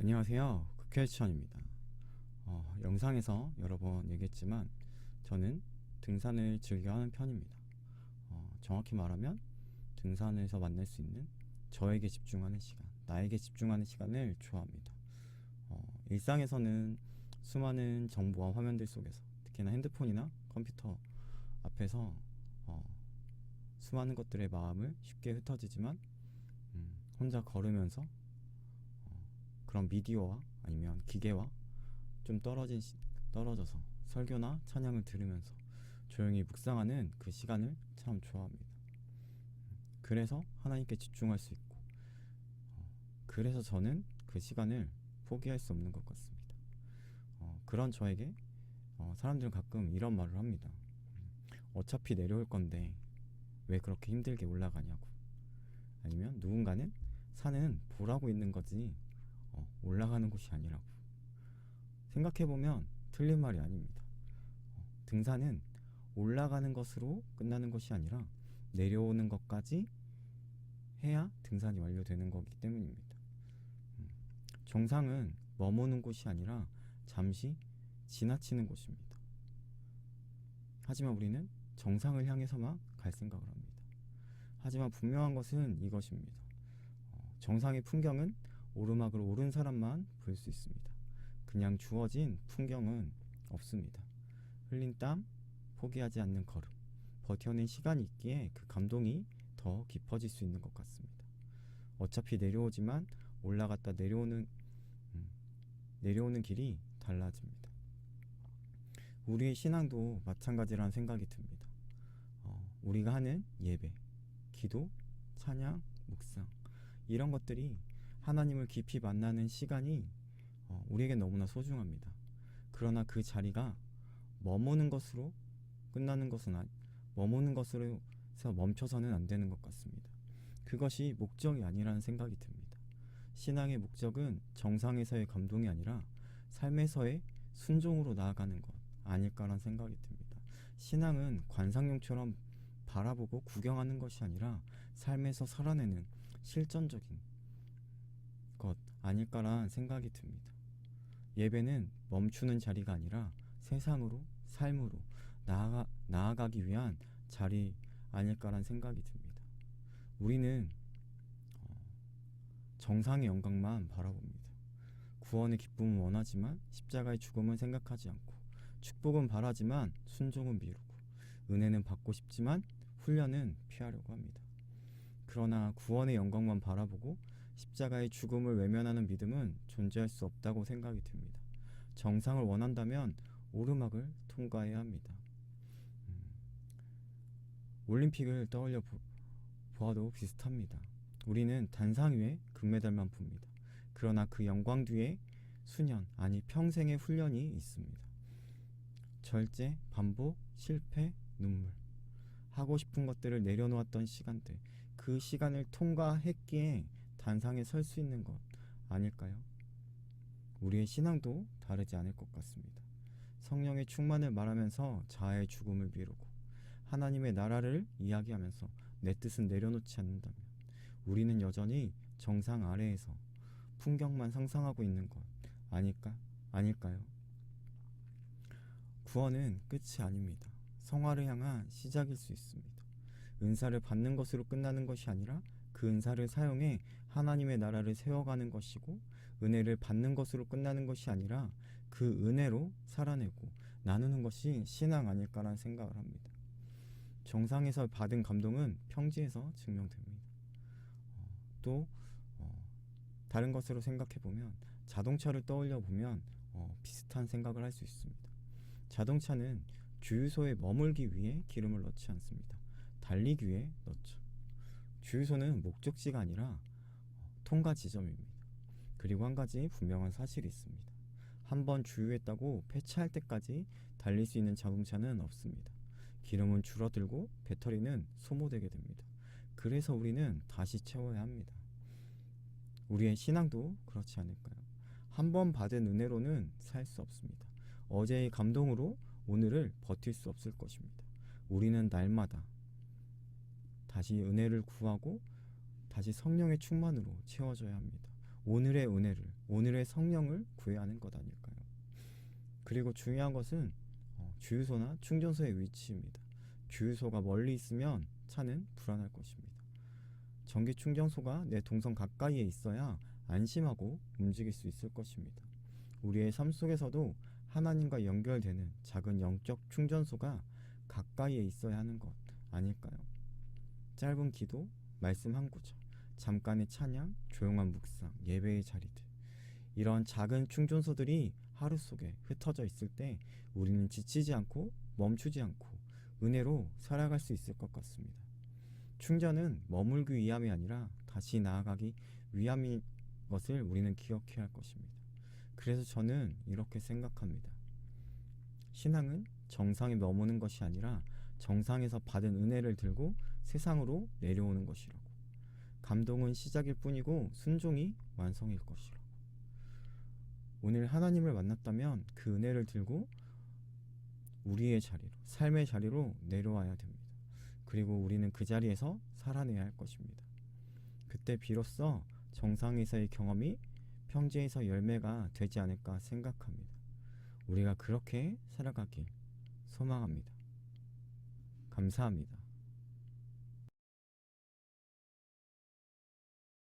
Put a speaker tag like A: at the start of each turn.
A: 안녕하세요. 국회추천입니다. 영상에서 여러 번 얘기했지만 저는 등산을 즐겨 하는 편입니다. 정확히 말하면 등산에서 만날 수 있는 저에게 집중하는 시간, 나에게 집중하는 시간을 좋아합니다. 일상에서는 수많은 정보와 화면들 속에서, 특히나 핸드폰이나 컴퓨터 앞에서 수많은 것들의 마음을 쉽게 흩어지지만 혼자 걸으면서 그런 미디어와 아니면 기계와 좀 떨어져서 설교나 찬양을 들으면서 조용히 묵상하는 그 시간을 참 좋아합니다. 그래서 하나님께 집중할 수 있고, 그래서 저는 그 시간을 포기할 수 없는 것 같습니다. 그런 저에게 사람들은 가끔 이런 말을 합니다. 어차피 내려올 건데 왜 그렇게 힘들게 올라가냐고. 아니면 누군가는 산은 보라고 있는 거지 올라가는 곳이 아니라고. 생각해보면 틀린 말이 아닙니다. 등산은 올라가는 것으로 끝나는 것이 아니라 내려오는 것까지 해야 등산이 완료되는 거기 때문입니다. 정상은 머무는 곳이 아니라 잠시 지나치는 곳입니다. 하지만 우리는 정상을 향해서만 갈 생각을 합니다. 하지만 분명한 것은 이것입니다. 정상의 풍경은 오르막을 오른 사람만 볼 수 있습니다. 그냥 주어진 풍경은 없습니다. 흘린 땀, 포기하지 않는 걸음, 버텨낸 시간이 있기에 그 감동이 더 깊어질 수 있는 것 같습니다. 어차피 내려오지만 올라갔다 내려오는 길이 달라집니다. 우리의 신앙도 마찬가지라는 생각이 듭니다. 우리가 하는 예배, 기도, 찬양, 묵상, 이런 것들이 하나님을 깊이 만나는 시간이 우리에게 너무나 소중합니다. 그러나 그 자리가 머무는 것으로 끝나는 것은 머무는 것으로 해서 멈춰서는 안 되는 것 같습니다. 그것이 목적이 아니라는 생각이 듭니다. 신앙의 목적은 정상에서의 감동이 아니라 삶에서의 순종으로 나아가는 것 아닐까라는 생각이 듭니다. 신앙은 관상용처럼 바라보고 구경하는 것이 아니라 삶에서 살아내는 실전적인 것 아닐까라는 생각이 듭니다. 예배는 멈추는 자리가 아니라 세상으로, 삶으로 나아가기 위한 자리 아닐까라는 생각이 듭니다. 우리는 정상의 영광만 바라봅니다. 구원의 기쁨은 원하지만 십자가의 죽음은 생각하지 않고, 축복은 바라지만 순종은 미루고, 은혜는 받고 싶지만 훈련은 피하려고 합니다. 그러나 구원의 영광만 바라보고 십자가의 죽음을 외면하는 믿음은 존재할 수 없다고 생각이 듭니다. 정상을 원한다면 오르막을 통과해야 합니다. 올림픽을 떠올려 보아도 비슷합니다. 우리는 단상 위에 금메달만 봅니다. 그러나 그 영광 뒤에 수년, 아니 평생의 훈련이 있습니다. 절제, 반복, 실패, 눈물. 하고 싶은 것들을 내려놓았던 시간들, 그 시간을 통과했기에 단상에 설 수 있는 것 아닐까요? 우리의 신앙도 다르지 않을 것 같습니다. 성령의 충만을 말하면서 자아의 죽음을 미루고 하나님의 나라를 이야기하면서 내 뜻은 내려놓지 않는다면 우리는 여전히 정상 아래에서 풍경만 상상하고 있는 것 아닐까요? 구원은 끝이 아닙니다. 성화를 향한 시작일 수 있습니다. 은사를 받는 것으로 끝나는 것이 아니라 그 은사를 사용해 하나님의 나라를 세워가는 것이고, 은혜를 받는 것으로 끝나는 것이 아니라 그 은혜로 살아내고 나누는 것이 신앙 아닐까라는 생각을 합니다. 정상에서 받은 감동은 평지에서 증명됩니다. 또 다른 것으로 생각해보면 자동차를 떠올려 보면 비슷한 생각을 할 수 있습니다. 자동차는 주유소에 머물기 위해 기름을 넣지 않습니다. 달리기 위해 넣죠. 주유소는 목적지가 아니라 통과 지점입니다. 그리고 한 가지 분명한 사실이 있습니다. 한번 주유했다고 폐차할 때까지 달릴 수 있는 자동차는 없습니다. 기름은 줄어들고 배터리는 소모되게 됩니다. 그래서 우리는 다시 채워야 합니다. 우리의 신앙도 그렇지 않을까요? 한 번 받은 은혜로는 살 수 없습니다. 어제의 감동으로 오늘을 버틸 수 없을 것입니다. 우리는 날마다 다시 은혜를 구하고 다시 성령의 충만으로 채워져야 합니다. 오늘의 은혜를, 오늘의 성령을 구해야 하는 것 아닐까요? 그리고 중요한 것은 주유소나 충전소의 위치입니다. 주유소가 멀리 있으면 차는 불안할 것입니다. 전기 충전소가 내 동선 가까이에 있어야 안심하고 움직일 수 있을 것입니다. 우리의 삶 속에서도 하나님과 연결되는 작은 영적 충전소가 가까이에 있어야 하는 것 아닐까요? 짧은 기도, 말씀 한 구절, 잠깐의 찬양, 조용한 묵상, 예배의 자리들, 이런 작은 충전소들이 하루 속에 흩어져 있을 때 우리는 지치지 않고 멈추지 않고 은혜로 살아갈 수 있을 것 같습니다. 충전은 머물기 위함이 아니라 다시 나아가기 위함인 것을 우리는 기억해야 할 것입니다. 그래서 저는 이렇게 생각합니다. 신앙은 정상에 머무는 것이 아니라 정상에서 받은 은혜를 들고 세상으로 내려오는 것이라고. 감동은 시작일 뿐이고 순종이 완성일 것이라고. 오늘 하나님을 만났다면 그 은혜를 들고 우리의 자리로, 삶의 자리로 내려와야 됩니다. 그리고 우리는 그 자리에서 살아내야 할 것입니다. 그때 비로소 정상에서의 경험이 평지에서 열매가 되지 않을까 생각합니다. 우리가 그렇게 살아가길 소망합니다. 감사합니다.